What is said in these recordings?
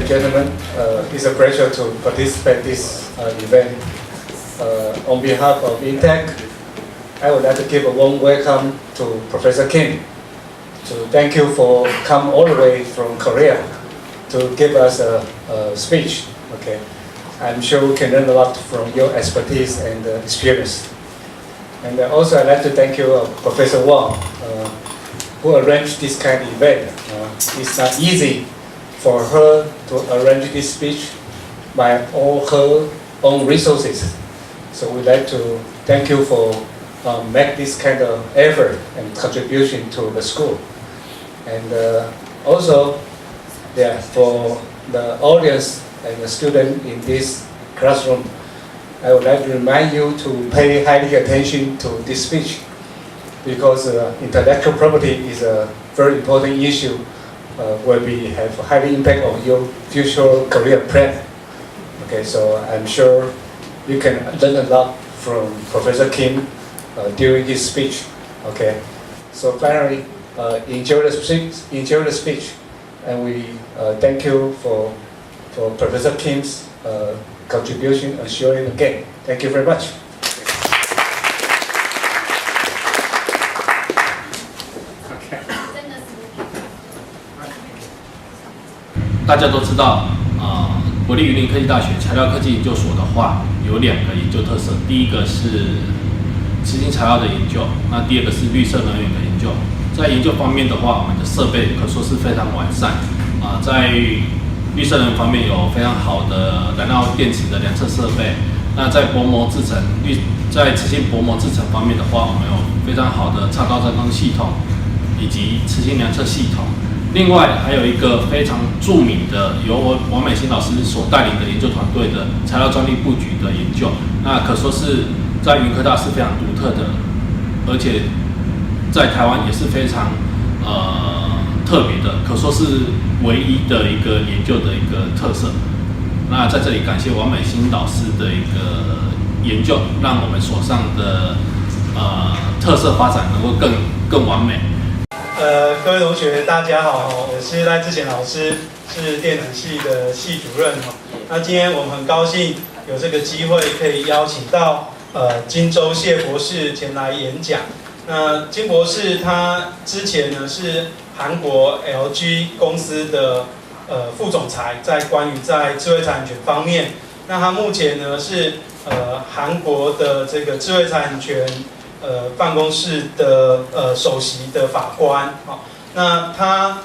gentlemen, it's a pleasure to participate in this event. On behalf of INTEC, I would like to give a warm welcome to Professor Kim. To thank you for come all the way from Korea to give us a speech. Okay, I'm sure we can learn a lot from your expertise and experience. And also I'd like to thank you, Professor Wang, who arranged this kind of event. It's not easy for her to arrange this speech by all her own resources. So we'd like to thank you for make this kind of effort and contribution to the school. And also, yeah, for the audience and the student in this classroom, I would like to remind you to pay highly attention to this speech because intellectual property is a very important issue where we have highly impact on your future career plan. Okay, so I'm sure you can learn a lot from Professor Kim during his speech. Okay, so finally, enjoy the speech, and we thank you for Professor Kim's contribution and sharing again. Thank you very much. 大家都知道，国立云林科技大学材料科技研究所的话，有2个研究特色。第一个是磁性材料的研究，那第2个是绿色能源的研究。在研究方面的话，我们的设备可说是非常完善。在绿色能源方面有非常好的燃料电池的量测设备。那在薄膜制成在磁性薄膜制成方面的话，我们有非常好的超高振动系统以及磁性量测系统。另外还有一个非常著名的由王美心老师所带领的研究团队的材料专利布局的研究，那可说是在云科大是非常独特的，而且在台湾也是非常特别的，可说是唯一的一个研究的一个特色。那在这里感谢王美心老师的一个研究，让我们所上的特色发展能够更完美。各位同学，大家好，我是赖志贤老师，是电子系的系主任。那今天我们很高兴有这个机会可以邀请到金周燮博士前来演讲。那金博士他之前呢是韩国 LG 公司的副总裁，关于在智慧财产权方面。那他目前呢是韩国的这个智慧财产权办公室的首席的法官。好，那他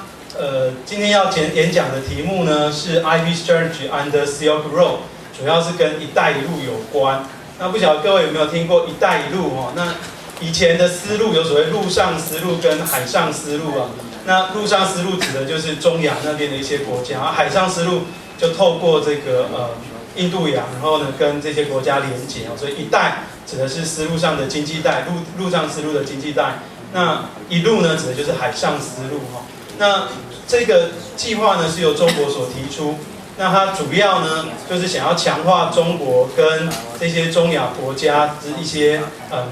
今天要演讲的题目呢是 IP Strategy under Silk Road， 主要是跟“一带一路”有关。那不晓得各位有没有听过“一带一路”哦？那以前的丝路有所谓陆上丝路跟海上丝路啊。那陆上丝路指的就是中亚那边的一些国家，而海上丝路就透过这个印度洋，然后呢跟这些国家连接哦。所以“一带”指的是丝路上的经济带，陆上丝路的经济带。那“一路”呢指的就是海上丝路哈。那这个计划呢是由中国所提出。那它主要呢，就是想要强化中国跟这些中亚国家的一些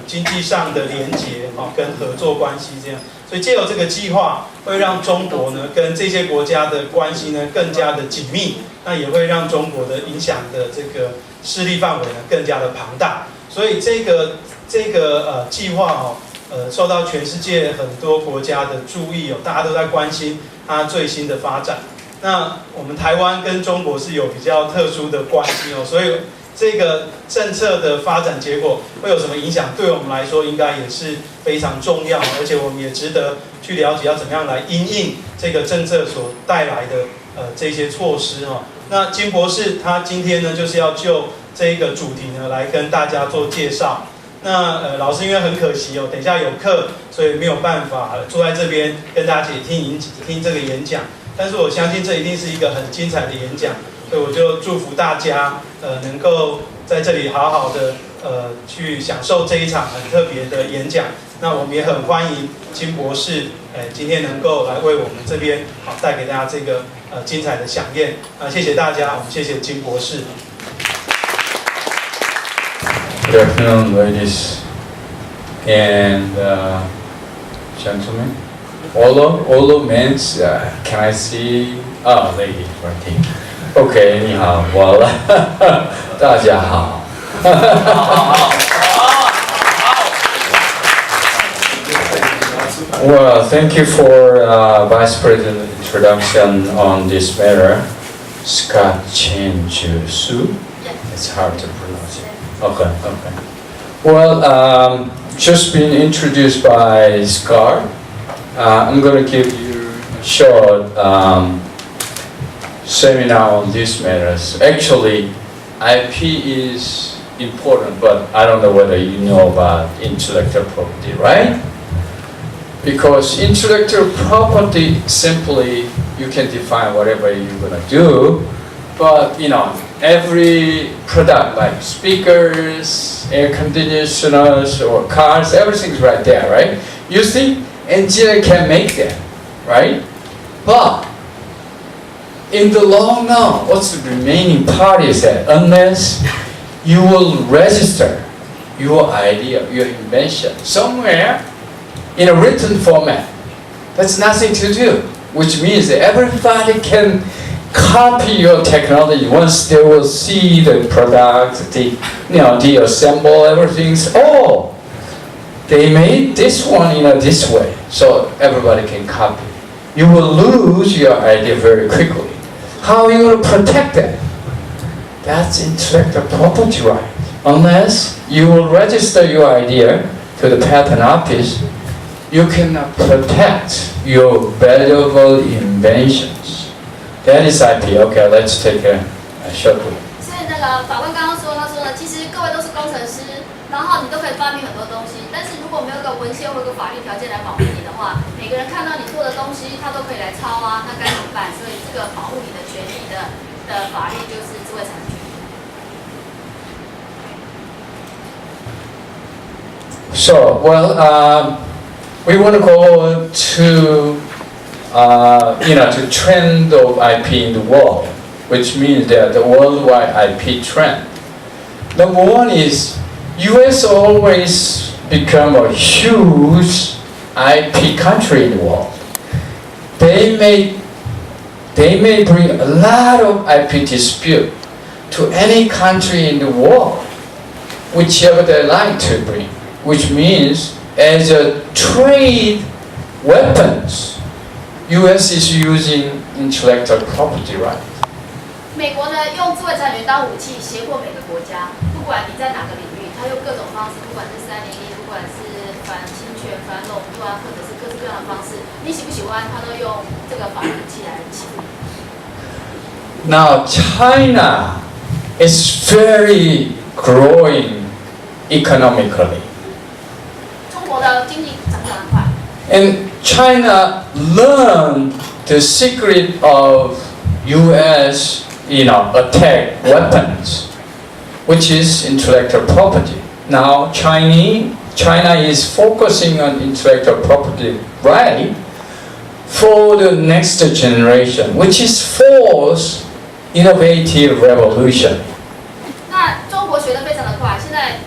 经济上的连结跟合作关系这样。所以借由这个计划，会让中国呢跟这些国家的关系呢更加的紧密，那也会让中国的影响的这个势力范围呢更加的庞大。所以这个计划受到全世界很多国家的注意大家都在关心它最新的发展。那我们台湾跟中国是有比较特殊的关系所以这个政策的发展结果会有什么影响，对我们来说应该也是非常重要，而且我们也值得去了解要怎么样来因应这个政策所带来的这些措施那金博士他今天呢就是要就这个主题呢来跟大家做介绍。那老师因为很可惜等一下有课，所以没有办法坐在这边跟大家听这个演讲。但是我相信这一定是一个很精彩的演讲，所以我就祝福大家能够在这里好好的去享受这一场很特别的演讲。那我们也很欢迎金博士今天能够来为我们这边带给大家这个精彩的飨宴谢谢大家，我们谢谢金博士。Good afternoon, ladies and gentlemen. All of men's, can I see? Oh, lady, right here. OK， 你好，我了，大家好。Well, thank you for Vice President introduction on this matter. Scott Chen Su. It's hard to pronounce it. Okay. Well, just been introduced by Scott. I'm going to give you a short seminar on these matters. Actually, IP is important, but I don't know whether you know about intellectual property, right? Because intellectual property simply you can define whatever you're gonna do, but every product like speakers, air conditioners, or cars, everything's right there, right? You think engineer can make that, right? But in the long run, what's the remaining part is that unless you will register your idea, your invention somewhere in a written format, that's nothing to do, which means that everybody can copy your technology once they will see the product, the assemble, everything's, oh, they made this one this way, so everybody can copy. You will lose your idea very quickly. How are you going to protect that? That's intellectual property right. Unless you will register your idea to the patent office, you cannot protect your valuable inventions. That is IP. Okay, let's take a short break. 所以法官刚刚说，他说呢，其实各位都是工程师，然后你都可以发明很多东西，但是如果没有一个文献或一个法律条件来保护你的话，每个人看到你做的东西，他都可以来抄啊，那该怎么办？所以这个保护你的权利的法律就是智慧财产局。So, well, we want to go to, to trend of IP in the world, which means that the worldwide IP trend. Number one is U.S. always become a huge IP country in the world. They may bring a lot of IP dispute to any country in the world, whichever they like to bring, which means as a trade weapons, U.S. is using intellectual property right. 美国呢，用智慧财产权当武器，胁迫每个国家，不管你在哪个领域，它用各种方式，不管是301，不管是反侵权、反垄断，或者是各式各样的方式，你喜不喜欢，它都用这个法律武器来欺负你。Now China is very growing economically. 中国的经济长得很快。And China learned the secret of U.S. attack weapons, which is intellectual property. Now China is focusing on intellectual property right for the next generation, which is fourth innovative revolution. 那中国学得非常的快，现在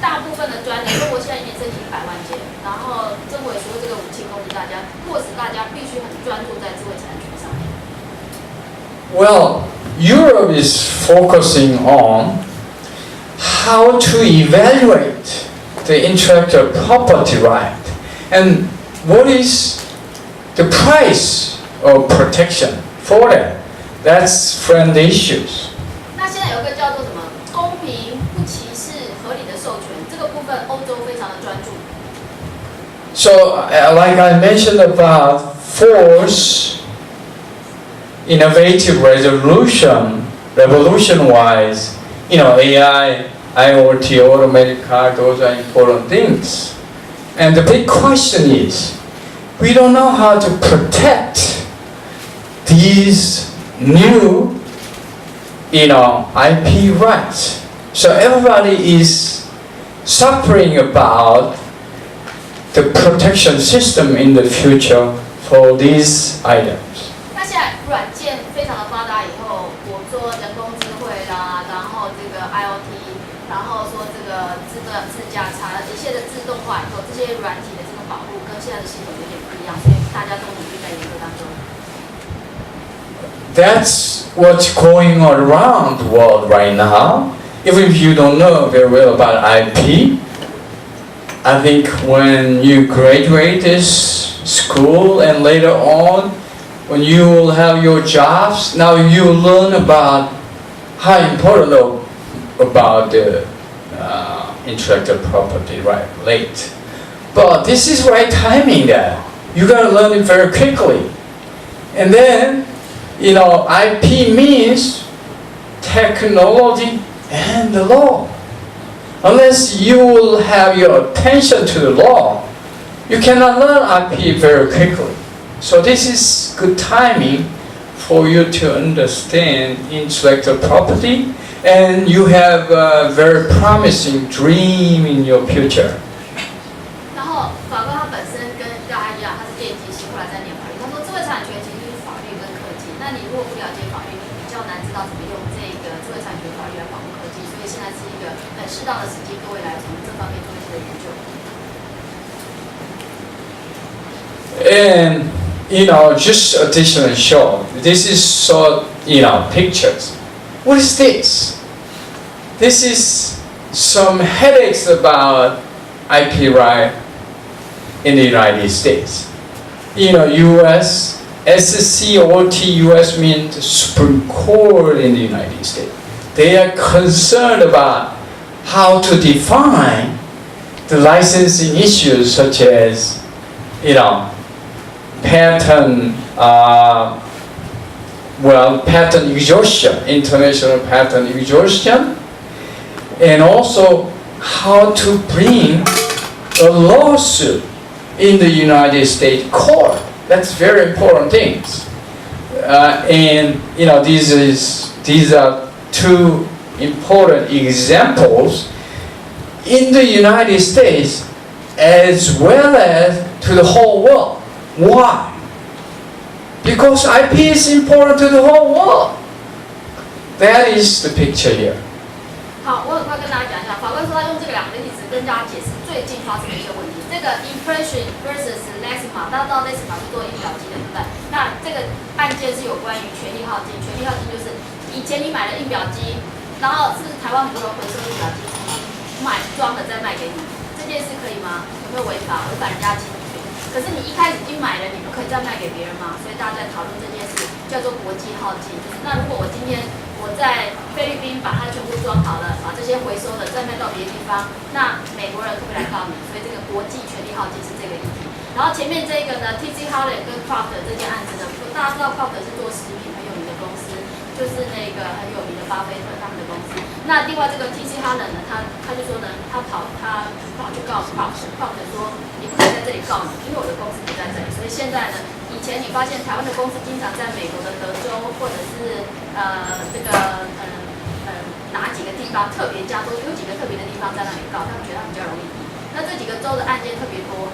大部分的专利，中国现在已经申请100万件，然后中国也说这个武器攻击大家，迫使大家必须很专注在智慧财产权上面。Well, Europe is focusing on how to evaluate the intellectual property right and what is the price of protection for that. That's friend issues. 那现在有一个叫做什么公平、不歧视、合理的授权，这个部分欧洲非常的专注。So, like I mentioned about force, innovative revolution-wise, AI, IoT, automated car, those are important things. And the big question is, we don't know how to protect these new, IP rights. So everybody is suffering about the protection system in the future for these items. 那现在软件非常的发达以后，我说人工智慧啦，然后这个 IoT， 然后说这个自驾查一切的自动化以后，这些软体的这个保护跟现在的系统有点不一样，所以大家都努力在研究当中。that's what's going on around the world right now. Even if you don't know very well about IP, I think when you graduate this school and later on, when you will have your jobs, now you learn about how important about the intellectual property, right? Late. But this is right timing that. You gotta learn it very quickly. And then, IP means technology and the law. Unless you will have your attention to the law, you cannot learn IP very quickly. So this is good timing for you to understand intellectual property, and you have a very promising dream in your future. 然后法官他本身跟大家一样，他是电机系，后来在念法律。他说，智慧产权其实就是法律跟科技。那你如果不了解法律，你比较难知道怎么用这个智慧产权法律来保护科技。所以现在是一个很适当的时机，各位来从这方面做一些研究。And just additional show. This is pictures. What is this? This is some headaches about IP right in the United States. US, SCOT, US means Supreme Court in the United States. They are concerned about how to define the licensing issues such as, patent, patent exhaustion, international patent exhaustion, and also how to bring a lawsuit in the United States court. That's very important things. And these are two important examples in the United States as well as to the whole world. Why? Because IP is important to the whole world. That is the picture here. 好，我很快跟大家讲一下，法官说他用这个两个例子跟大家解释最近发生的一些问题。这个 impression versus lexima， 大家知道 lexima 是做印表机的，对不对？那这个案件是有关于权利耗尽，权利耗尽就是以前你买了印表机，然后是不是台湾很多人回收印表机，买装了再卖给你，这件事可以吗？有没有违法？违反人家侵权？可是你一开始已经买了，你不可以再卖给别人吗？所以大家在讨论这件事，叫做国际耗尽。那如果我今天我在菲律宾把它全部装好了，把这些回收的再卖到别的地方，那美国人可不可以来告你？所以这个国际权利耗尽是这个议题。然后前面这个呢 ，TC Holland 跟 Kraft 这件案子呢，大家知道 Kraft 是做食品很有名的公司，就是那个很有名的巴菲特他们的公司。那另外这个 TC Holland 呢，他就说呢，他跑去告 Kraft 说你不可以在这里告你，因为我的公司不在这里。所以现在呢，以前你发现台湾的公司经常在美国的德州或者是哪几个地方特别加州有几个特别的地方在那里告，他们觉得他们比较容易赢。那这几个州的案件特别多，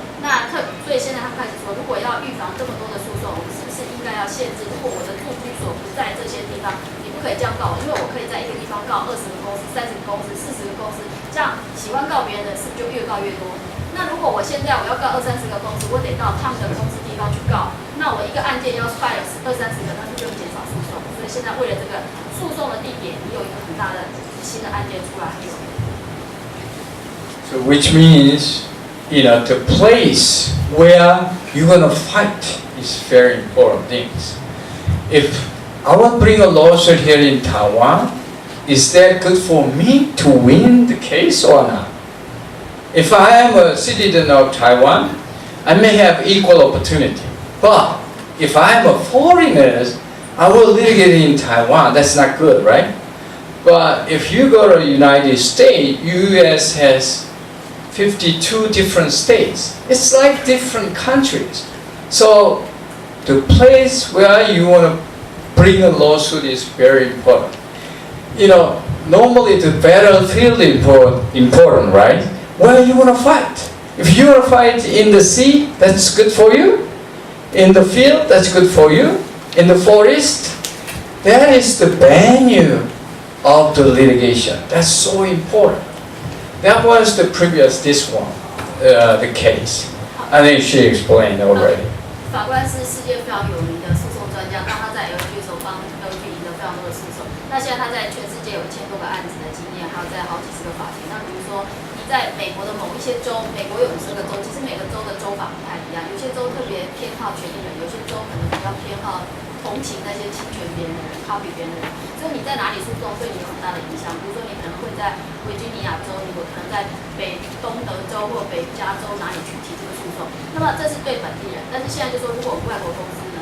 所以现在他们开始说，如果要预防这么多的诉讼，我们是不是应该要限制？如果我的住居所不在这些地方，你不可以这样告我，因为我可以在一个地方告20个公司、30个公司、40个公司，这样喜欢告别人的是不是就越告越多？那如果我现在我要告20-30个公司，我得到他们的公司地方去告，那我一个案件要file20-30个，那就减少诉讼。所以现在为了这个诉讼的地点，你有一个很大的新的案件出来，很有名。So which means, the place where you're gonna fight is very important things. If I want to bring a lawsuit here in Taiwan, is that good for me to win the case or not? If I am a citizen of Taiwan, I may have equal opportunity. But if I am a foreigner, I will litigate in Taiwan. That's not good, right? But if you go to the United States, US has 52 different states. It's like different countries. So the place where you want to bring a lawsuit is very important. Normally the battlefield is important, right? Where you want to fight. If you want to fight in the sea, that's good for you. In the field, that's good for you. In the forest, that is the venue of the litigation. That's so important. That was the previous, the case. I think she explained already. 法官是世界非常有名的诉讼专专家，当他在 LG 的时候帮 LG 赢得非常多的诉讼。那现在他在全世界有1000多个案子的经验，还有在好几十个法庭。那比如说你在美国的某一些州，美国有50个州，其实每个州的州法不太一样，有些州特别偏好权利人，有些州可能比较偏好同情那些侵权别人的人、copy 别人的人。所以你在哪里诉讼对你有很大的影响。比如说你可能会在维吉尼亚州，你可能在北东德州或北加州哪里去提这个诉讼。那么这是对本地人，但是现在就说如果外国公司呢，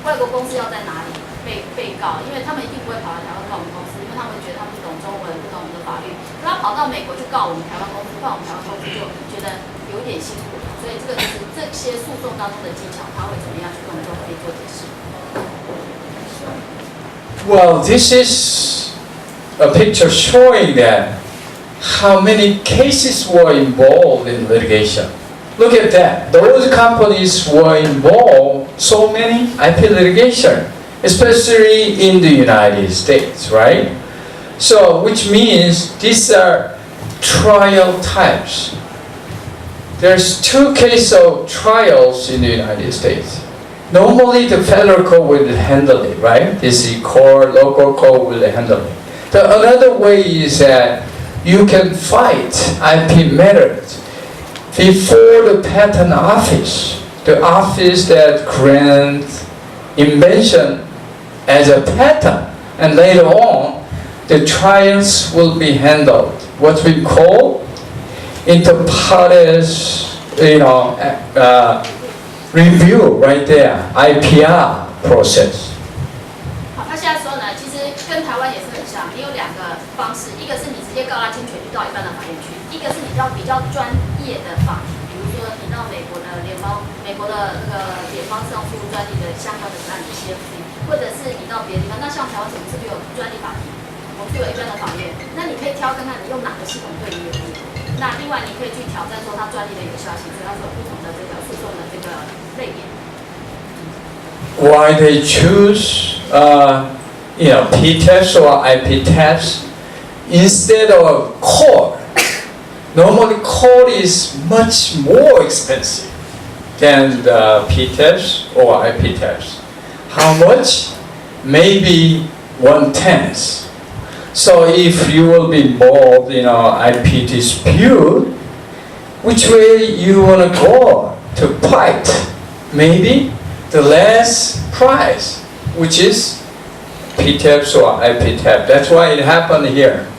外国公司要在哪里被告？因为他们一定不会跑来台湾告我们公司，因为他们觉得他们不懂中文，不懂我们的法律。可他跑到美国去告我们台湾公司，告我们台湾公司就觉得有点辛苦了。所以这个就是这些诉讼当中的技巧，他会怎么样去跟我们做法律做解释。Well, this is a picture showing that how many cases were involved in litigation. Look at that. Those companies were involved so many IP litigation, especially in the United States, right? So, which means these are trial types. There's 2 cases of trials in the United States. Normally, the federal court will handle it, right? District court, local court will handle it. Another way is that you can fight IP matters before the patent office, the office that grants invention as a patent, and later on, the trials will be handled. What we call inter partes, review right there, IPR process. 好，他现在说呢，其实跟台湾也是很像，你有2个方式，一个是你直接告他侵权，去到一般的法院去；一个是你到比较专业的法庭，比如说你到美国的美国的那个联邦上诉专利的相关的案子 CFC， 或者是你到别的地方。那像台湾我们是不是有专利法庭？我们是有一般的法院，那你可以挑看看你用哪个系统对你有利。那另外你可以去挑战说它专利的有效性，所以它说有不同的这个诉讼的这个类别。Why they choose, P-TEPS or IP-TEPS instead of court? Normally, court is much more expensive than the P-TEPS or IP-TEPS. How much? Maybe 1/10. So if you will be involved in an IP dispute, which way you want to go to fight? Maybe the less price, which is P-TEPS or IP-TEPS. That's why it happened here.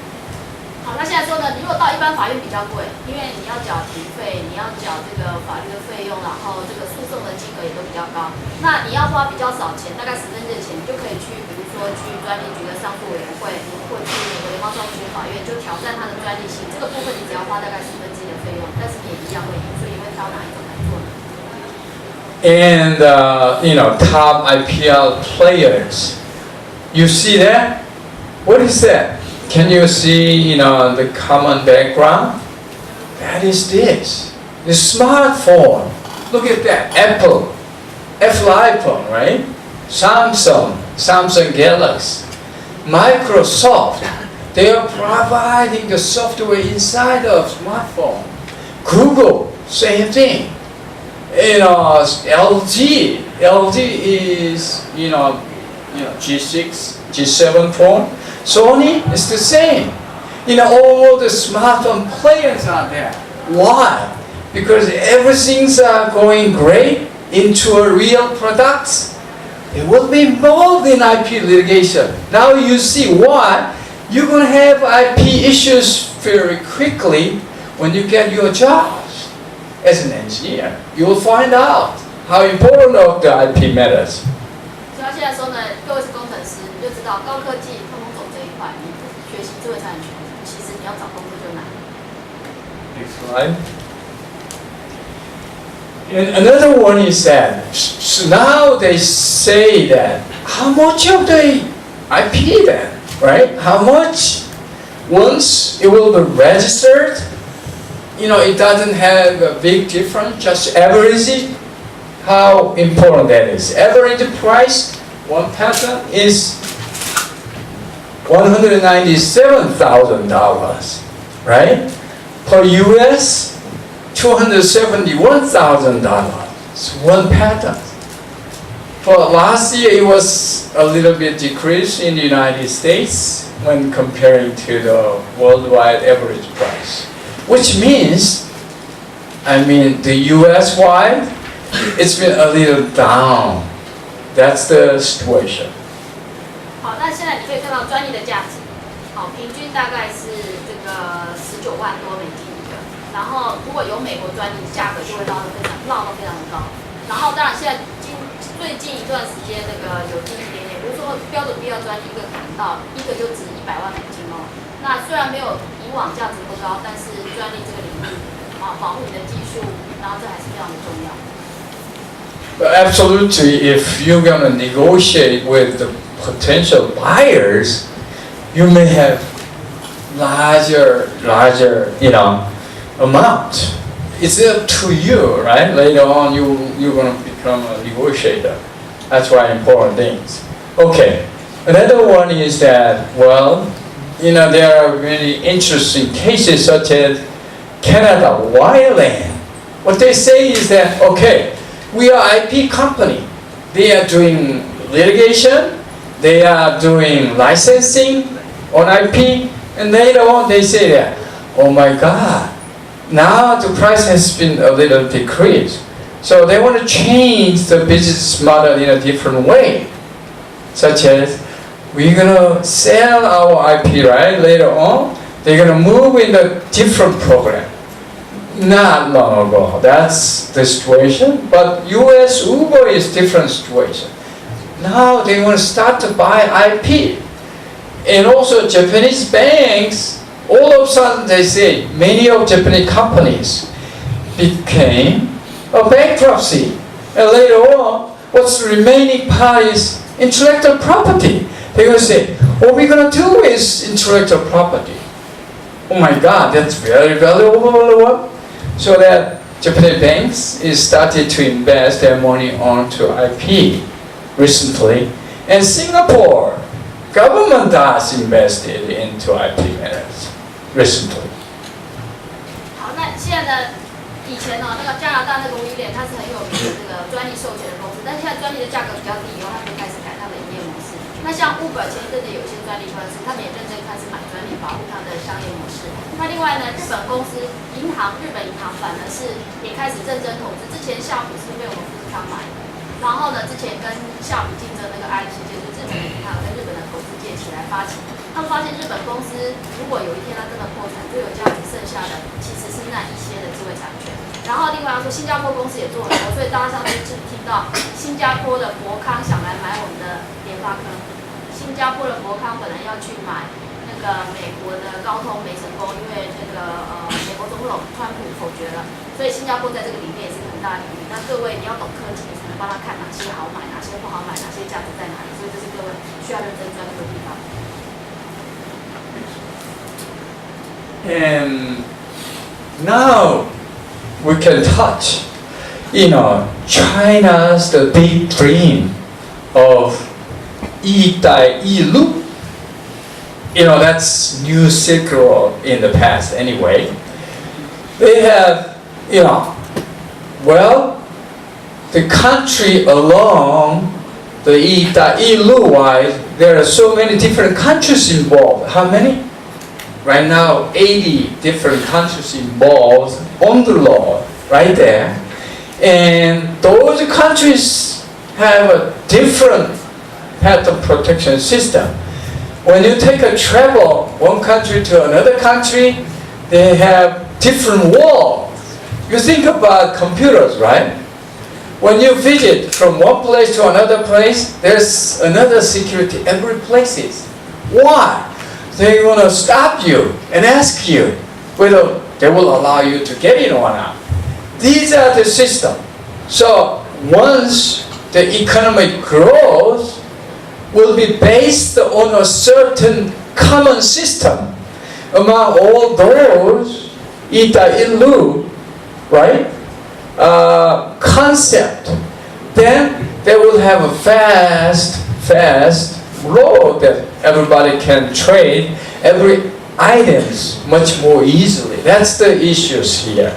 好，那现在说呢，如果到一般法院比较贵，因为你要缴庭费，你要缴这个法律的费用，然后这个诉讼的金额也都比较高。那你要花比较少钱，大概10分之一的钱，你就可以去，比如说去专利局的上诉委员会，或去美国联邦上诉法院，就挑战它的专利性。这个部分你只要花大概1/10的费用，但是你也一样会赢，所以你会挑哪一种来做呢？ And top IPL players. You see that? What is that? Can you see, the common background? That is this. The smartphone. Look at that. Apple iPhone, right? Samsung Galaxy. Microsoft. They are providing the software inside of smartphone. Google, same thing. LG is, G6, G7 phone. Sony is the same. All the smartphone players are there. Why? Because everything's going great into a real products. It will be involved in IP litigation. Now you see why you're going to have IP issues very quickly when you get your job as an engineer. You will find out how important of the IP matters. 所以他现在说呢，各位是工程师，你就知道高科技通通走这一块，你不学习智慧财产权，其实你要找工作就难。 Next slide. And another one is that, so now they say that, how much of the IP then, right? How much? Once it will be registered, it doesn't have a big difference, just average it. How important that is. Average price, one patent is $197,000, right? Per US, $271,000. It's one patent. For last year, it was a little bit decreased in the United States when comparing to the worldwide average price, which means, the US wide, it's been a little down. That's the situation. 好，那现在你可以看到专利的价值，好，平均大概是这个19万多美金一个。然后如果有美国专利，价格就会落得非常的高。然后当然现在最近一段时间那个有低一点点，比如说标准必要专利一个可能到一个就值100万美金哦。那虽然没有以往价值不高，但是专利这个领域保护你的技术，然后这还是非常的重要。But absolutely, if you're gonna negotiate with the potential buyers, you may have larger, amount. It's up to you, right? Later on, you're gonna become a negotiator. That's why important things. Okay. Another one is that, there are many interesting cases such as Canada Wireland. What they say is that, okay, we are IP company. They are doing litigation. They are doing licensing on IP. And later on they say that, oh my God, now the price has been a little decreased. So they want to change the business model in a different way. Such as, we're going to sell our IP, right? Later on, they're going to move in a different program. Not long ago, that's the situation. But US Uber is different situation. Now they want to start to buy IP. And also Japanese banks, all of a sudden they say many of Japanese companies became a bankruptcy. And later on, what's the remaining part is intellectual property. They're going to say, what we're going to do is intellectual property. Oh my God, that's very valuable. So that Japanese banks is started to invest their money onto IP recently. And Singapore government has invested into IP matters recently. 好，那现在呢？以前那个加拿大那个威廉，它是很有名的这个专利授权的公司，但是现在专利的价格比较低，以后他们就开始改他们的营业模式。那像 Uber 前一阵子有一些专利官司，他们也认真开始买专利保护他们的商业模式。那另外呢，日本公司日本银行反而是也开始认真投资。之前夏普是被我们富士康买的，然后呢，之前跟夏普竞争那个 LG 就是日本的银行跟日本的投资界起来发起。他们发现日本公司如果有一天它真的破产，最有价值剩下的其实是那一些的智慧产权。然后另外要说，新加坡公司也做很多，所以大家上次听到新加坡的博康想来买我们的联发科，新加坡的博康本来要去买那个美国的高通没成功，因为那个美国总统川普否决了，所以新加坡在这个里面也是很大的领域。那各位你要懂科技，你才能帮他看哪些好买，哪些不好买，哪些价值在哪里。所以这是各位需要认真专注的地方。And now we can touch, China's the big dream of 一带一路. That's New Silk Road in the past anyway. They have, the country along the 一带一路 wise, there are so many different countries involved. How many? Right now, 80 different countries involved on the law, right there. And those countries have a different patent protection system. When you take a travel one country to another country, they have different walls. You think about computers, right? When you visit from one place to another place, there's another security every place is. Why? They want to stop you and ask you whether they will allow you to get in or not. These are the system. So once the economic growth will be based on a certain common system among all those 一带一路, right? Concept. Then they will have a fast road that everybody can trade every items much more easily. That's the issues here.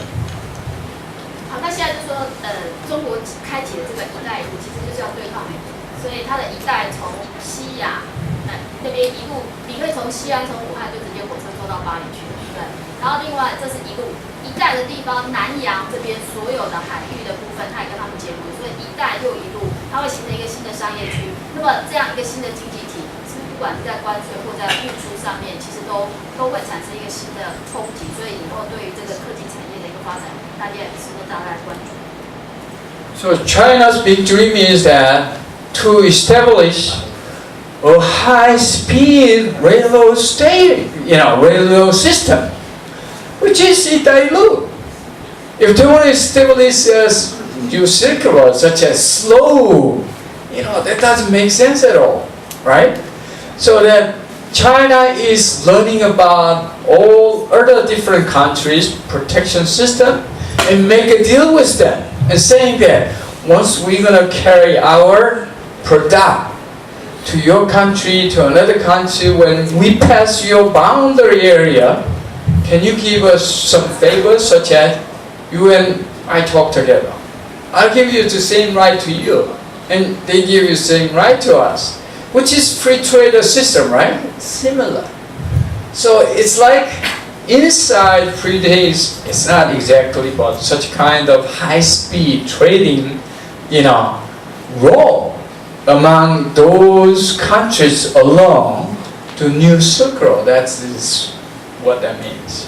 好，那现在就说，中国开启了这个“一带一路”，其实就是要对抗美国，所以它的一带从西亚那边一路，你可以从西安从武汉就直接火车坐到巴黎去了，对。然后另外这是一路一带的地方，南洋这边所有的海域的部分，它也跟他们结盟，所以一带又一路，它会形成一个新的商业区。那么这样一个新的经济体，是不管是在关税或在运输上面，其实都会产生一个新的冲击。所以以后对于这个科技产业的一个发展，大家也是都大概关注。So China's big dream is that to establish a high-speed railroad railroad system, which is 一带一路. If they want to establish a new Silk Road, such as slow, that doesn't make sense at all, right? So that China is learning about all other different countries' protection system and make a deal with them and saying that once we're going to carry our product to your country, to another country, when we pass your boundary area, can you give us some favors such as you and I talk together? I'll give you the same right to you, and they give you the same right to us, which is free trade system, right? Similar. So it's like inside free trade, it's not exactly about such kind of high-speed trading, role among those countries along to New Silk Road. That is what that means.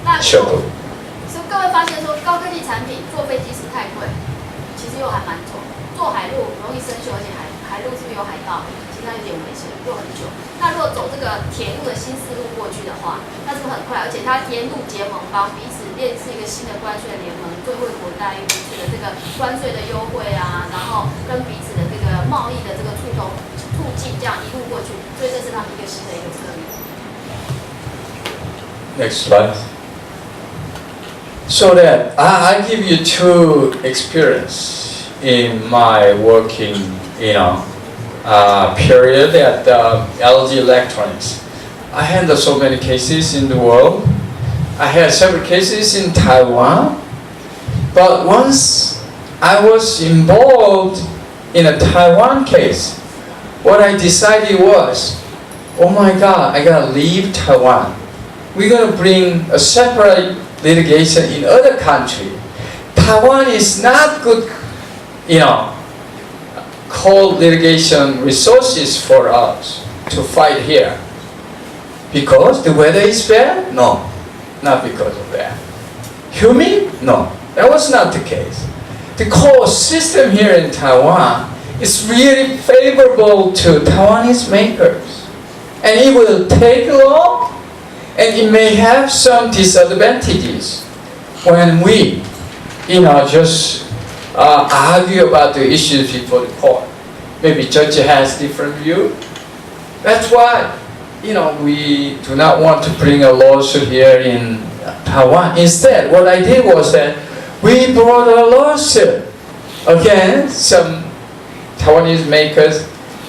所以各位发现说，高科技产品坐飞机是太贵，其实又还蛮重。坐海路容易生锈，而且海路是不是有海盗？其实它有点危险，又很久。那如果走这个铁路的新丝路过去的话，那是不是很快？而且它沿路结盟邦，彼此列是一个新的关税联盟，最惠国待遇彼此的这个关税的优惠啊，然后跟彼此的这个贸易的这个促进，这样一路过去，所以这是他们一个新的一个策略。Next slide. So that I give you two experience in my working, period at LG Electronics. I handled so many cases in the world. I had several cases in Taiwan, but once I was involved in a Taiwan case, what I decided was, oh my God, I gotta leave Taiwan. We're gonna bring a separate litigation in other country. Taiwan is not good, cold litigation resources for us to fight here. Because the weather is bad? No, not because of that. Humid? No, that was not the case. The court system here in Taiwan is really favorable to Taiwanese makers. And it will take long, and it may have some disadvantages when we, just argue about the issues before the court. Maybe judge has different view. That's why, we do not want to bring a lawsuit here in Taiwan. Instead, what I did was that we brought a lawsuit against some Taiwanese makers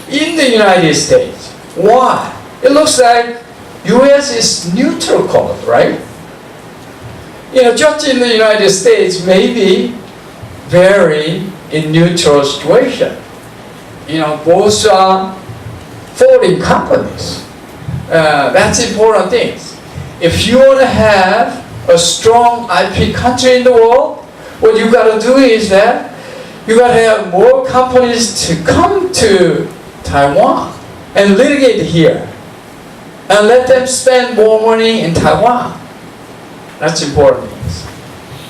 in the United States. Why? It looks like U.S. is neutral court, right? Judge in the United States may be very in neutral situation. Both are foreign companies. That's important things. If you want to have a strong IP country in the world, what you got to do is that you got to have more companies to come to Taiwan and litigate here, and let them spend more money in Taiwan. That's important things.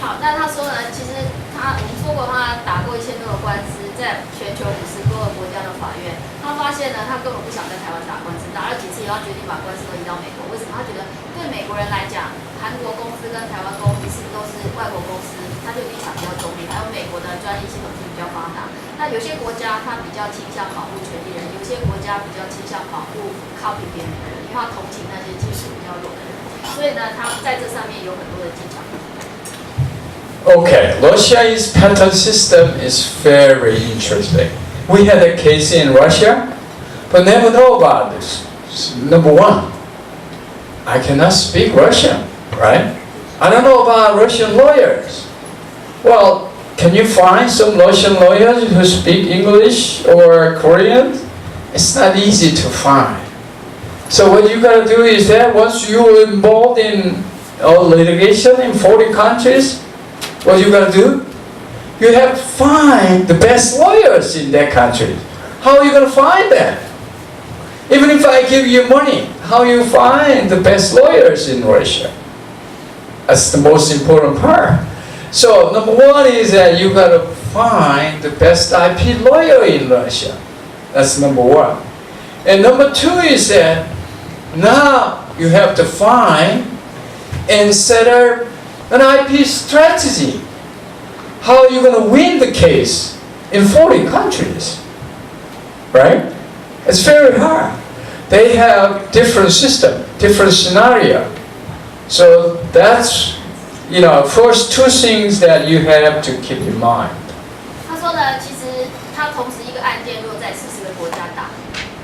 好，那他说呢，其实我们说过他打过1000多个官司，在全球50多个国家的法院，他发现呢，他根本不想在台湾打官司，打了几次以后，他决定把官司都移到美国。为什么？他觉得对美国人来讲，韩国公司跟台湾公司是不是都是外国公司？他就立场比较中立，还有美国的专利系统是比较发达。那有些国家它比较倾向保护权利人，有些国家比较倾向保护copy别人的人，因为他同情那些技术比较弱的人。所以呢，他在这上面有很多的技巧。Okay, Russia's patent system is very interesting. We had a case in Russia, but never know about this. Number one, I cannot speak Russian, right? I don't know about Russian lawyers. Well, Can you find some Russian lawyers who speak English or Korean? It's not easy to find. So what you gotta do is that once you're involved in litigation in foreign countries, what you gotta do? You have to find the best lawyers in that country. How are you gonna find that? Even if I give you money, how you find the best lawyers in Russia? That's the most important part. So number one is that you gotta find the best IP lawyer in Russia. That's number one. And number two is that now you have to find and set up an IP strategy. How are you going to win the case in foreign countries? Right? It's very hard. They have different system, different scenario. So that's, first two things that you have to keep in mind. 他说呢，其实他同时一个案件如果在40个国家打，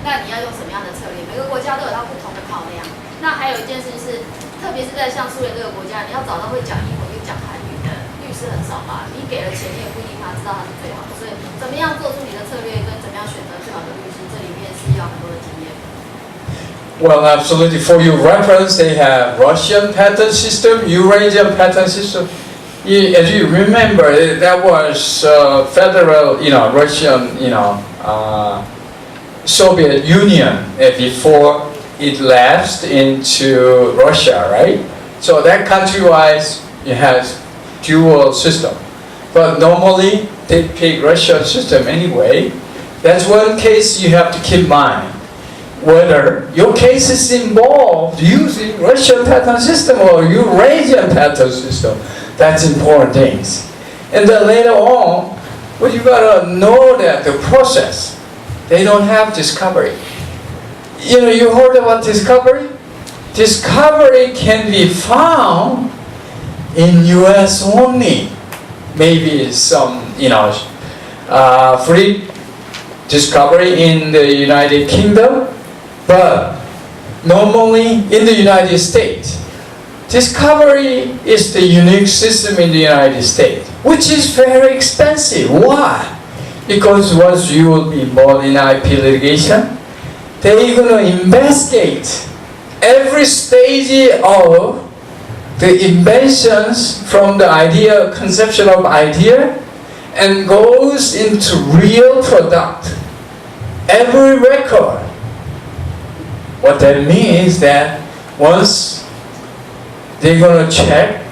那你要用什么样的策略？每个国家都有它不同的考量。那还有一件事是，特别是在像苏联这个国家，你要找到会讲英文又讲韩语的律师很少吧？你给了钱，你也不一定他知道他是最好的。所以，怎么样做出你的策略，跟怎么样选择最好的律师，这里面是要很多的经验。Well, absolutely. For your reference, they have Russian patent system, Eurasian patent system. As you remember, that was federal, Russian, Soviet Union before it lapsed into Russia, right? So that country-wise, it has dual system. But normally, they pick Russian system anyway. That's one case you have to keep in mind. Whether your case is involved using Russian patent system or Eurasian patent system, that's important things. And then later on, well, you gotta know that the process, they don't have discovery. You heard about discovery? Discovery can be found in US only. Maybe some, free discovery in the United Kingdom, but normally in the United States. Discovery is the unique system in the United States, which is very expensive. Why? Because once you will be involved in IP litigation, they're going to investigate every stage of the inventions from the idea, conception of idea, and goes into real product. Every record. What that means that once they're going to check,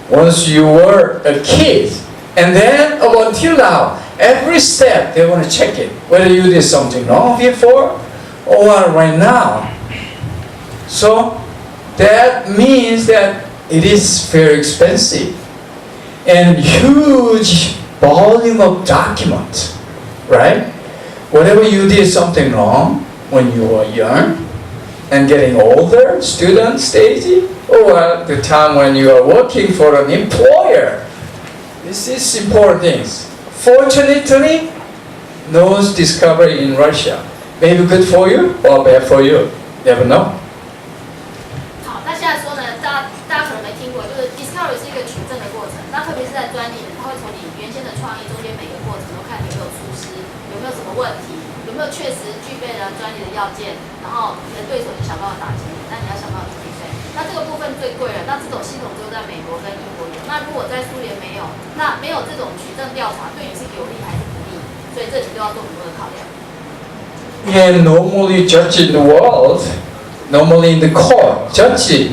once you were a kid, and then up until now, every step they want to check it, whether you did something wrong before or right now. So that means that it is very expensive and huge volume of documents, right? Whatever you did something wrong when you were young and getting older, student stage, or the time when you are working for an employer, this is important things. Fortunately, no discovery in Russia. Maybe good for you or bad for you. Never know. 好，那现在说呢，大家可能没听过，就是 discovery 是一个取证的过程。那特别是在专利的，它会从你原先的创意中间每个过程都看你有没有出师，有没有什么问题，有没有确实具备了专利的要件，然后你的对手就想办法打击你，那你要想办法去比赛。那这个部分最贵了，那这种系统只有在美国跟英国有。那如果在苏联没有，那没有这种取证调查，对你是有利还是不利？所以这里就要做很多的考量。And normally judge in the world, normally in the court, judge,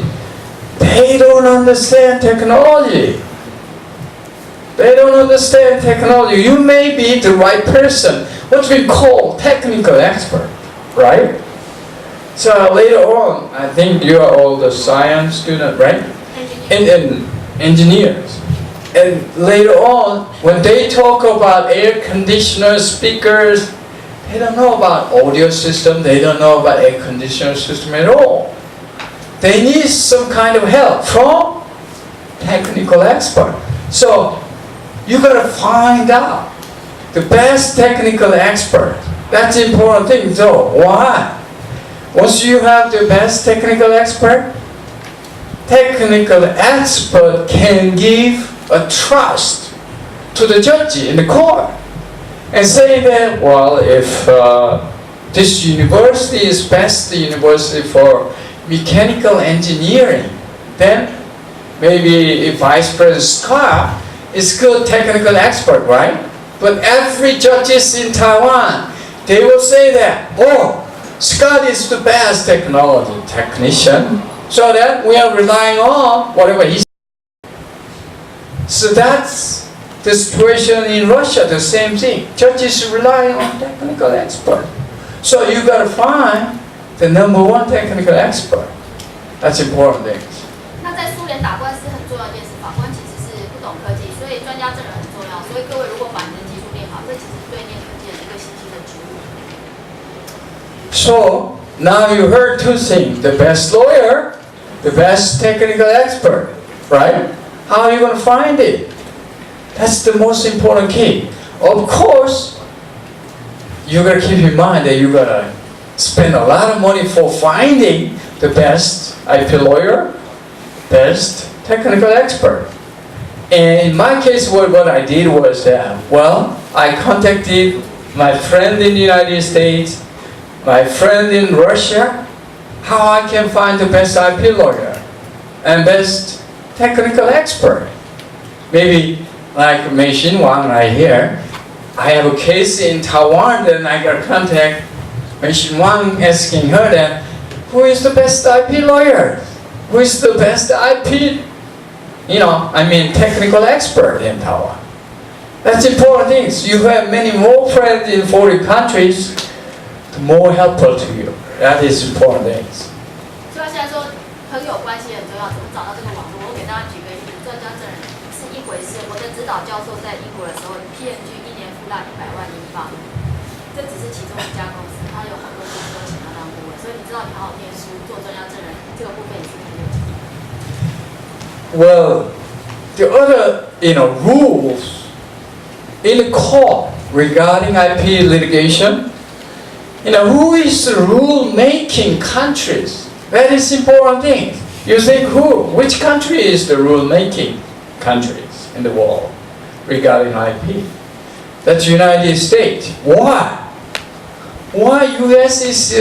they don't understand technology. They don't understand technology. You may be the right person, what we call technical expert, right? So later on, I think you are all the science student, right? And engineers. And later on, when they talk about air conditioner, speakers, they don't know about audio system, they don't know about air conditioner system at all. They need some kind of help from technical expert. So you gotta find out the best technical expert. That's the important thing though. Why? Once you have the best technical expert can give a trust to the judge in the court and say that, well, if this university is best university for mechanical engineering, then maybe if Vice President Scott is good technical expert, right? But every judges in Taiwan, they will say that, oh, Scott is the best technology technician, so that we are relying on whatever he says. So that's the situation in Russia, the same thing. Judges rely on technical expert. So you gotta find the number one technical expert. That's important thing. 那在苏联打官司很重要一件事，法官其实是不懂科技，所以专家证人很重要。所以各位如果把你的技术练好，这其实对念科技的一个新兴的职务。So now you heard two things: the best lawyer, the best technical expert, right? How are you going to find it? That's the most important key. Of course, you got to keep in mind that you got to spend a lot of money for finding the best IP lawyer, best technical expert. And in my case, what I did was that, well, I contacted my friend in the United States, my friend in Russia, how I can find the best IP lawyer and best technical expert. Maybe like Mei-Hsin Wang right here, I have a case in Taiwan, then I got contact Mei-Hsin Wang asking her then, who is the best IP lawyer? Who is the best IP, technical expert in Taiwan? That's important things. You have many more friends in foreign countries, the more helpful to you. That is important things. 所以他现在说朋友关系很重要，怎么找到这个网络？我给大家举个例子，专家证人是一回事。我的指导教授在英国的时候 ，PMG 一年付他100万英镑，这只是其中一家公司，他有很多公司都请他当顾问。所以你知道你好好念书，做专家证人这个部分也是很有经验。Well, the other rules in the court regarding IP litigation, who is the rule-making countries? That is important thing. You think which country is the rule-making countries in the world regarding IP? That's United States. Why? Why US is,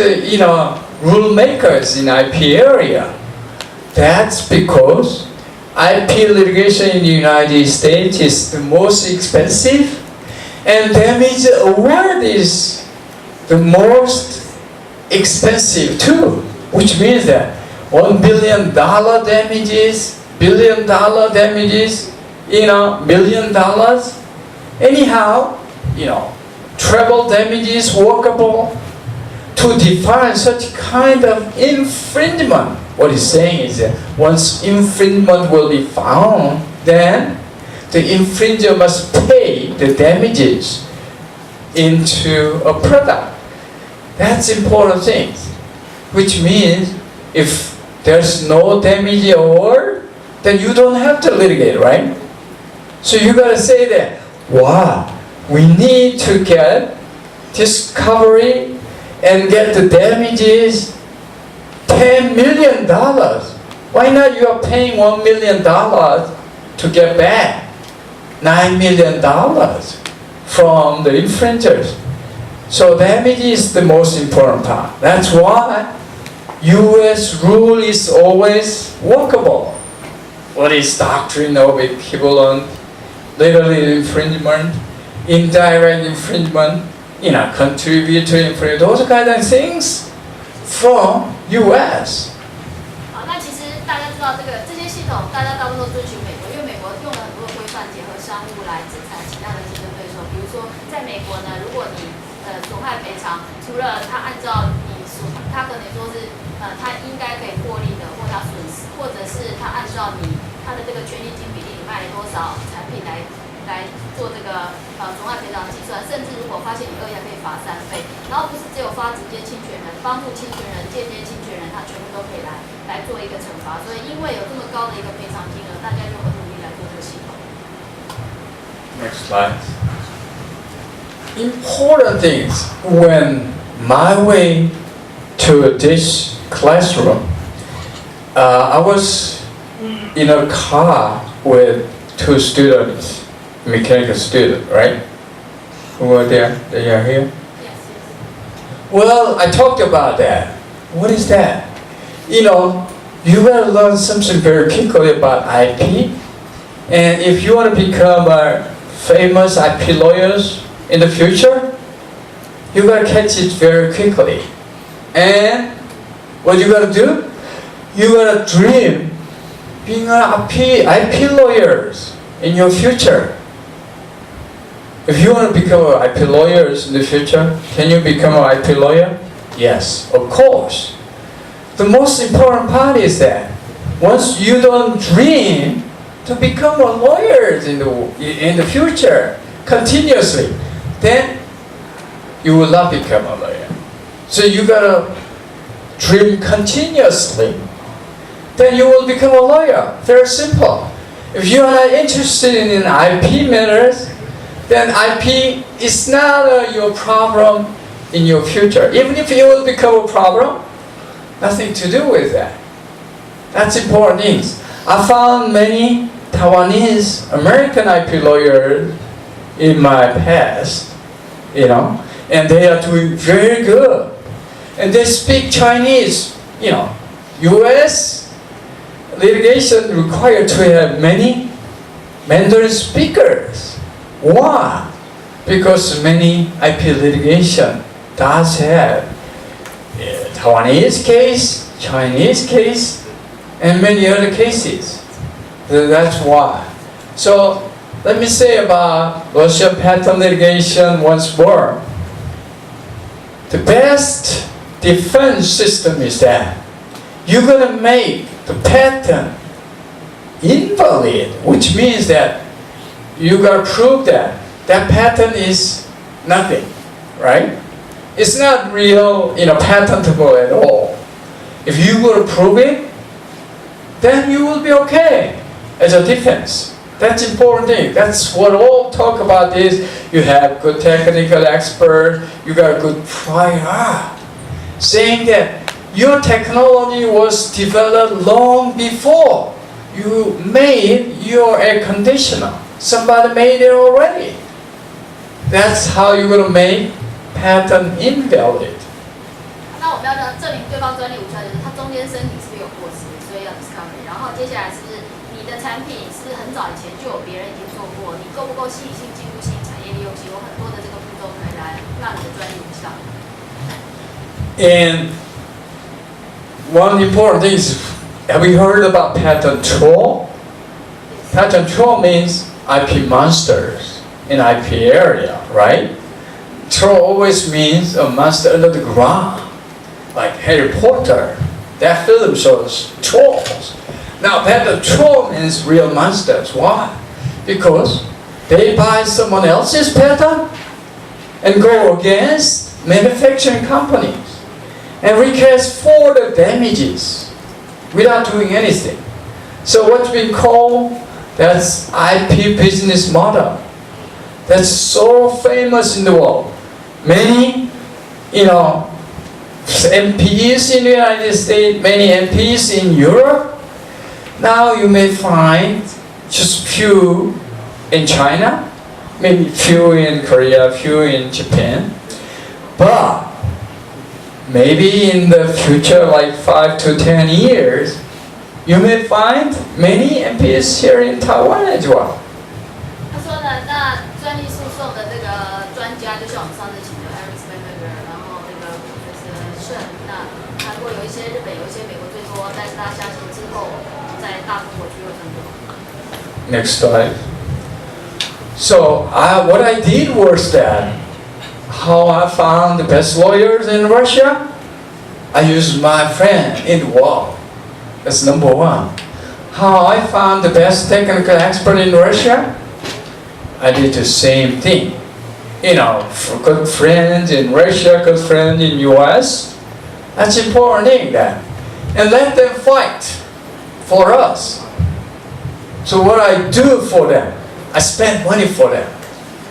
rule makers in IP area? That's because IP litigation in the United States is the most expensive, and damage award is the most expensive too, which means that $1 billion damages, $1 billion damages, $1 million. Anyhow, treble damages workable. To define such kind of infringement, what he's saying is that once infringement will be found, then the infringer must pay the damages into a product. That's important thing. Which means if there's no damage award, then you don't have to litigate, right? So you gotta say that, wow, we need to get discovery and get the damages $10 million. Why not you are paying $1 million to get back $9 million from the infringers? So damage is the most important part. That's why US rule is always workable. What is doctrine of equivalent, literally infringement, indirect infringement, contribute to infringement, those kind of things from US. 好，那其实大家知道这些系统，大家大部分都遵循美国，因为美国用了很多规范结合商务来制裁其他的竞争对手。比如说，在美国呢，如果你损害赔偿，除了他按照他可能说是他应该可以获利的，或他损失，或者是他按照他的这个权利金比例，你卖了多少产品来做这个损害赔偿计算，甚至如果发现你恶意，还可以罚3倍。然后不是只有发直接侵权人、帮助侵权人、间接侵权人，他全部都可以来做一个惩罚。所以因为有这么高的一个赔偿金额，大家就很努力来做这个系统。Next slide. Important things when my way to this classroom, I was in a car with two students, mechanical student, right? Who were there? They are here? Yes. Well, I talked about that. What is that? You know, you gotta learn something very quickly about IP. And if you want to become a famous IP lawyers in the future, you gotta catch it very quickly. And what you gotta do? You gotta dream being an IP lawyers in your future. If you want to become an IP lawyers in the future, can you become an IP lawyer? Yes, of course. The most important part is that once you don't dream to become a lawyer in the future continuously, then you will not become a lawyer. So you gotta dream continuously. Then you will become a lawyer. Very simple. If you are not interested in IP matters, then IP is not your problem in your future. Even if it will become a problem, nothing to do with that. That's important things. I found many Taiwanese American IP lawyers in my past, you know, and they are doing very good. And they speak Chinese, you know. US litigation required to have many Mandarin speakers. Why? Because many IP litigation does have Taiwanese case, Chinese case, and many other cases. So that's why. So let me say about Russian patent litigation once more. The best defense system is that you're gonna make the patent invalid, which means that you gotta prove that that patent is nothing, right? It's not real, you know, patentable at all. If you will prove it, then you will be okay as a defense. That's important thing. That's what all talk about is you have good technical expert, you got good prior. Saying that your technology was developed long before you made your air conditioner. Somebody made it already. That's how you're gonna make patent invalid. 那我们要证明对方专利无效，就是它中间申请是不是有过失，所以要 discovery。然后接下来是你的产品是很早以前就有别人已经做过，你够不够细心、进入性产业利用性，有很多的这个步骤可以来让你的专利无效。And one important thing is, have you heard about patent troll? Patent troll means IP monsters in IP area, right? Troll always means a monster under the ground, like Harry Potter. That film shows trolls. Now, patent troll means real monsters. Why? Because they buy someone else's patent and go against manufacturing companies and request for the damages without doing anything. So what's been called, that's IP business model. That's so famous in the world. Many, you know, MPs in the United States, many MPs in Europe. Now you may find just few in China, maybe few in Korea, few in Japan. But maybe in the future, like 5 to 10 years, you may find many MPs here in Taiwan as well. 他说呢，那专利诉讼的这个专家，就像我们上次请的 LG实务经验然后那个Prof Mei-Hsin 那韩国有一些，日本有一些，美国最多，但是他相信之后在大中国区会更多。Next slide. So what I did was that how I found the best lawyers in Russia. I used my friend in the world. That's number one. How I found the best technical expert in Russia. I did the same thing. You know, for good friends in Russia, good friends in US. That's important thing that. And let them fight for us. So what I do for them, I spend money for them.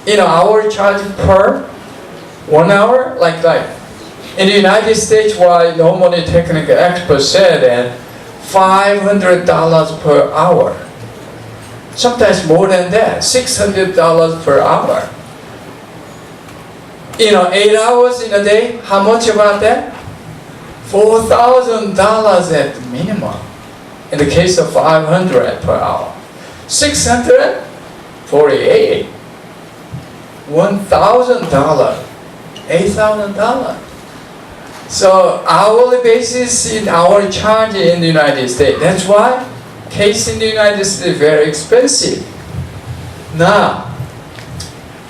You know, I charge per 1 hour, like in the United States, why normally technical experts said that $500 per hour. sometimes more than that, $600 per hour. 8 hours in a day, how much about that? $4,000 at the minimum. In the case of 500 per hour. 600, 48. $1,000, $8,000. So hourly basis in our charge in the United States. That's why case in the United States is very expensive. Now,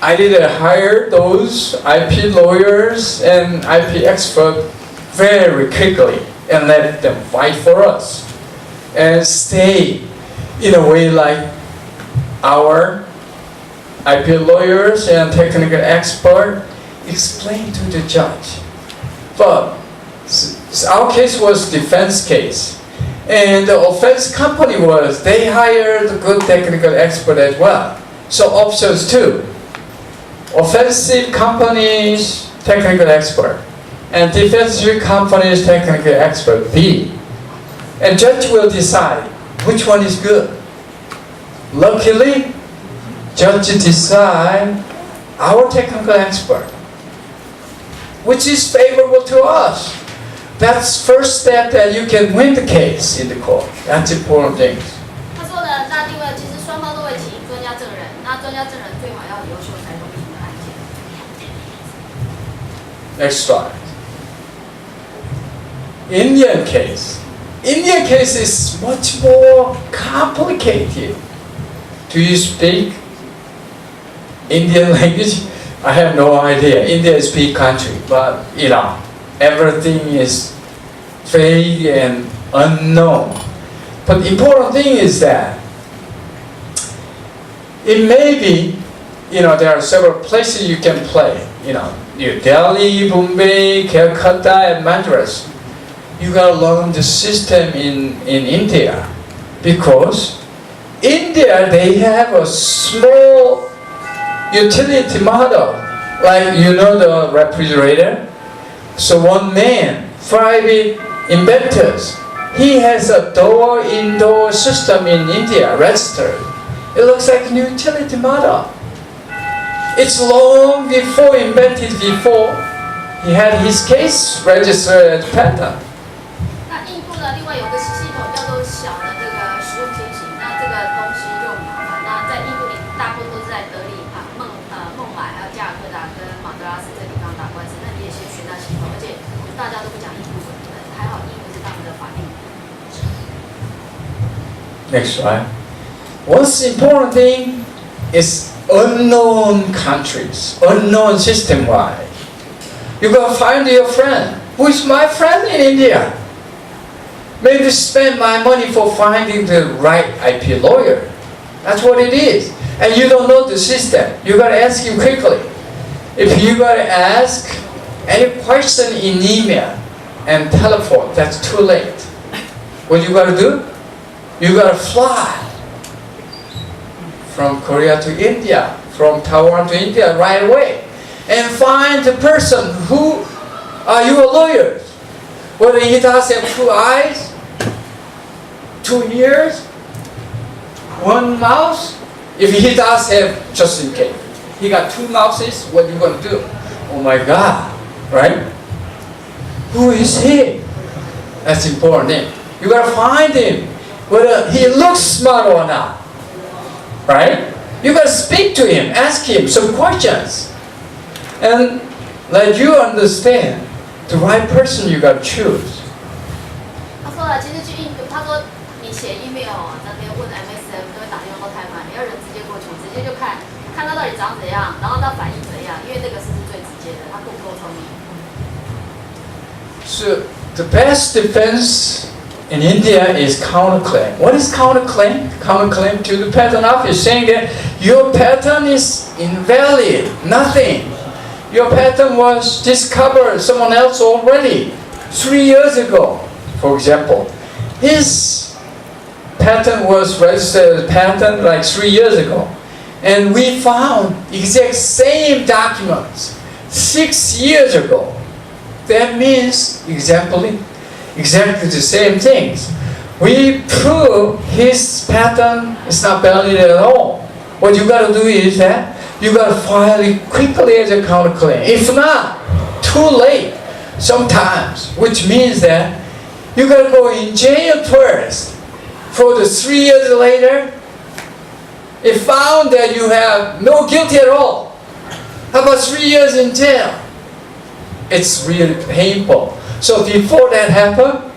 I did hire those IP lawyers and IP experts very quickly and let them fight for us and stay in a way like our IP lawyers and technical experts explain to the judge. But our case was defense case. And the offense company they hired a good technical expert as well. So options two. Offensive companies, technical expert. And defensive companies, technical expert, B. And judge will decide which one is good. Luckily, judge decide our technical expert, which is favorable to us. That's first step that you can win the case in the court. That's important thing. 他说呢，那另外其实双方都会请专家证人，那专家证人最好要优秀才容易赢案件。 Next slide. Indian case. Indian case is much more complicated. Do you speak Indian language? I have no idea. India is a big country, but everything is vague and unknown. But the important thing is that it may be, there are several places you can play. New Delhi, Bombay, Calcutta, and Madras. You gotta learn the system in India, because India, they have a small utility model, like the refrigerator. So one man, private inventors, he has a door-indoor system in India registered. It looks like a new utility model. It's long before invented before. He had his case registered as patent. 那印度呢，另外有个系统叫做小的这个实用轻型，那这个东西就麻烦。那在印度里，大部分都是在德里、孟买、还有加尔各答跟马德拉斯这地方打官司。那你也先学那系统，而且大家都不讲印度文，还好英文是他们的法定语。Next slide. One important thing is unknown countries, unknown system-wide. You gotta find your friend. Who is my friend in India? Maybe spend my money for finding the right IP lawyer. That's what it is. And you don't know the system. You gotta ask him quickly. If you gotta ask any question in email and telephone, that's too late. What you gotta do? You gotta fly from Korea to India, from Taiwan to India right away, and find the person who are your lawyers. Whether he does have 2 eyes, 2 ears, 1 mouth. If he does have, just in case, he got 2 mouths, what you gonna do? Oh my God, right? Who is he? That's important thing. You gotta find him, whether he looks smart or not, right? You gotta speak to him, ask him some questions, and let you understand the right person you gotta choose. 他说了，其实去印度，他说你写 email 那边问 MSM 都会打电话都太慢，你要人直接过去，直接就看他到底长怎样，然后他反应怎样，因为这个是最直接的，他够不够聪明。 So the best defense in India is counterclaim. What is counterclaim? Counterclaim to the patent office, saying that your patent is invalid, nothing. Your patent was discovered someone else already 3 years ago, for example. His patent was registered as patent like 3 years ago. And we found exact same documents 6 years ago. That means exactly the same things. we prove his patent is not valid at all. What you got to do is that you got to file it quickly as a counterclaim. If not, too late sometimes, which means that you got to go in jail first. For the 3 years later, it found that you have no guilty at all. How about 3 years in jail? It's really painful. So before that happens,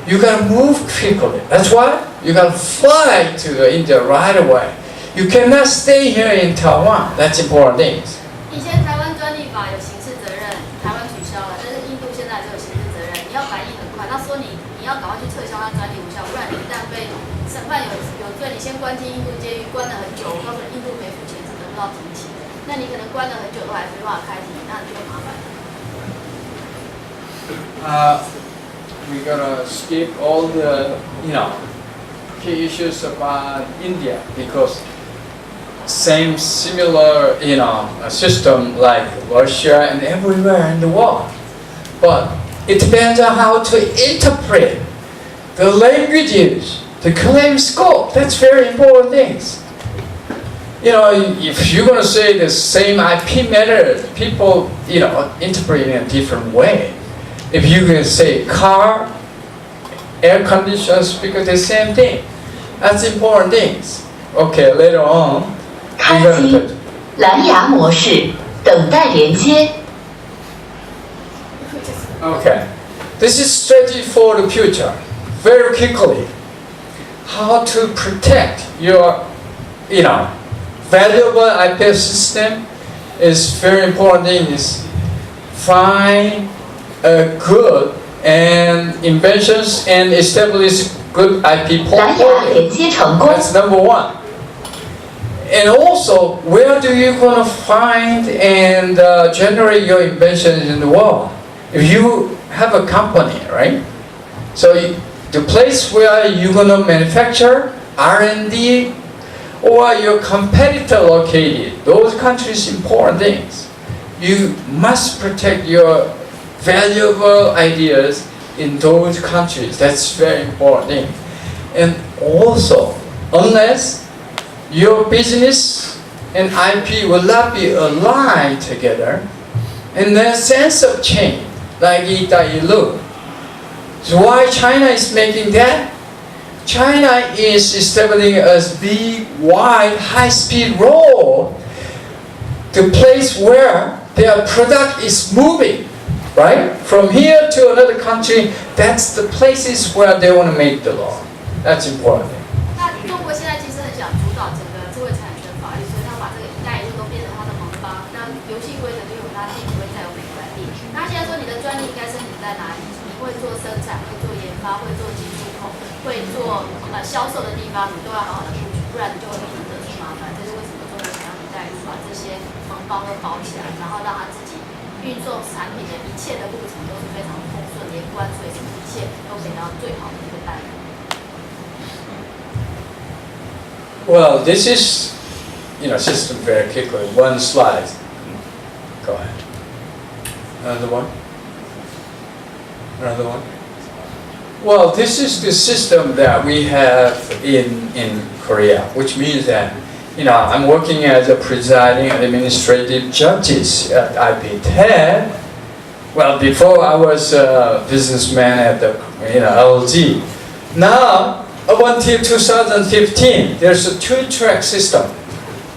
you gotta move quickly. That's why you gotta fly to India right away. You cannot stay here in Taiwan. That's important things. 以前台湾专利法有刑事责任，台湾取消了，但是印度现在就有刑事责任，你要反应很快。他说你要赶快去撤销他专利无效，不然你一旦被审判有罪，你先关进印度监狱，关了很久，我告诉你，印度没付钱是得不到庭期的。那你可能关了很久都还没办法开庭，那你就麻烦了。We gotta skip all the key issues about India because similar system like Russia and everywhere in the world, but it depends on how to interpret the languages, the claim scope. That's very important things. If you're gonna say the same IP matter, people interpret it in a different way. If you can say car, air conditioner, speaker, the same thing. That's important things. Okay, later on, 开机蓝牙模式，等待连接。 Okay, this is strategy for the future. Very quickly, how to protect your, valuable IP system is very important thing. Is find good and inventions and establish good IP 蓝牙连接成功。 That's number one. And also, where do you gonna find and generate your inventions in the world? If you have a company, right? So the place where you're gonna manufacture, R&D, or your competitor located, those countries important things. You must protect your valuable ideas in those countries. That's very important thing. And also, unless your business and IP will not be aligned together, and the sense of change, like 一带一路. So why China is making that? China is establishing a big, wide, high-speed road, the place where their product is moving. Right? From here to another country, that's the places where they want to make the law. That's important. 那中国现在其实很想主导整个智慧产权法律，所以他把这个一带一路都变成他的盟邦。那游戏规则就由他定，不会再由美国来定。那他现在说你的专利应该申请在哪里？你会做生产，会做研发，会做进出口，会做销售的地方，你都要好好的布局，不然你就会面临得出麻烦。这是为什么中国想要一带一路把这些盟邦都包起来，然后让他自己运作产品的一切的路程都是非常通顺连贯，所以一切都给到最好的一个待遇。Well, this is, system very quickly. One slide. Go ahead. Another one. Another one. Well, this is the system that we have in Korea, which means that I'm working as a presiding administrative judges at IP10. Well, before I was a businessman at the LG. Now, up until 2015, there's a two-track system.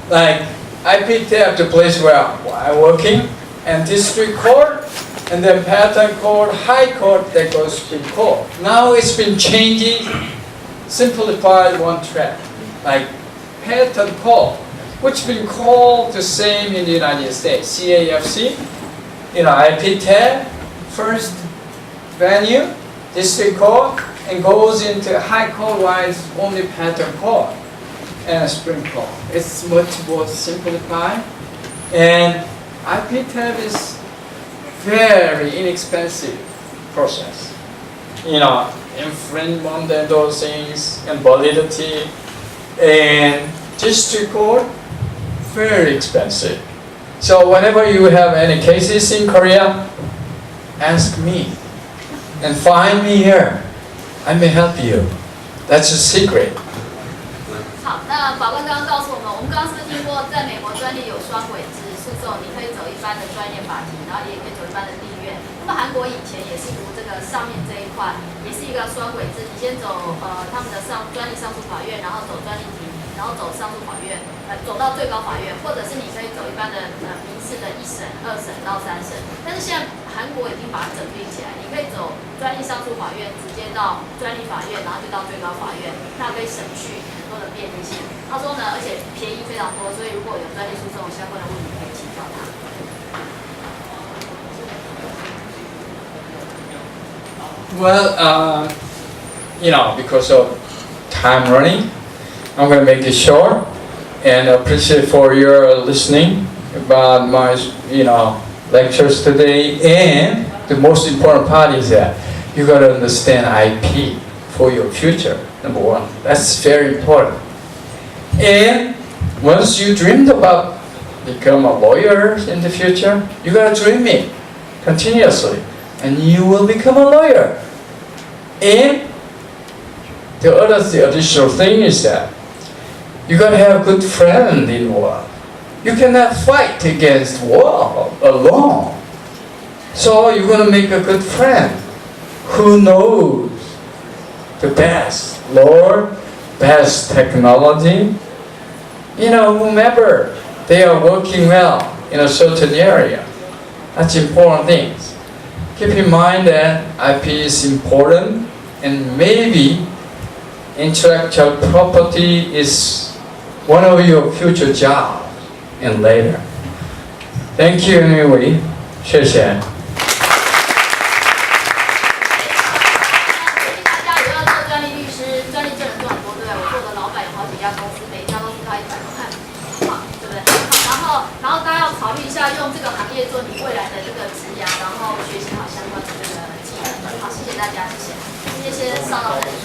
Like IP10, the place where I'm working, and district court, and then patent court, high court, that goes to court. Now it's been changing, simplified one track, like patent court, which been called the same in the United States, CAFC, IP10, first venue, district court, and goes into high court wise only patent court and Supreme Court. It's much more simplified, and IP10 is very inexpensive process. Infringement and those things, and validity, and district court, very expensive. So whenever you have any cases in Korea, ask me and find me here. I may help you. That's a secret. 好，那法官刚刚告诉我们，我们刚刚是不是听过，在美国专利有双轨制诉讼，你可以走一般的专业法庭，然后也可以走一般的地院。那么韩国以前也是如这个上面这一块，也是一个双轨制，你先走他们的专利上诉法院，然后走专利庭，然后走上诉法院，走到最高法院，或者是你可以走一般的民事的1审、2审到3审。但是现在韩国已经把它整并起来，你可以走专利上诉法院，直接到专利法院，然后就到最高法院，那可以省去很多的便利性。他说呢，而且便宜非常多，所以如果有专利诉讼相关的问题，可以请教他。Well, because of time running, I'm going to make it short and appreciate for your listening about my, lectures today. And the most important part is that you got to understand IP for your future, number one. That's very important. And once you dreamed about become a lawyer in the future, you got to dream it continuously, and you will become a lawyer. And the additional thing is that you got to have a good friend in the world. You cannot fight against war alone. So you're going to make a good friend who knows the best law, best technology. Whomever they are working well in a certain area. That's important things. Keep in mind that IP is important, and maybe intellectual property is one of your future jobs and later. Thank you anyway. 谢谢。大家有要做专利律师、专利证人做很多，对不对？我做的老板有好几家公司，每一家都是他100万，好，对不对？然后大家要考虑一下，用这个行业做你未来的这个职涯，然后学习好相关的这个技能。好，谢谢大家，谢谢。今天先上到这里。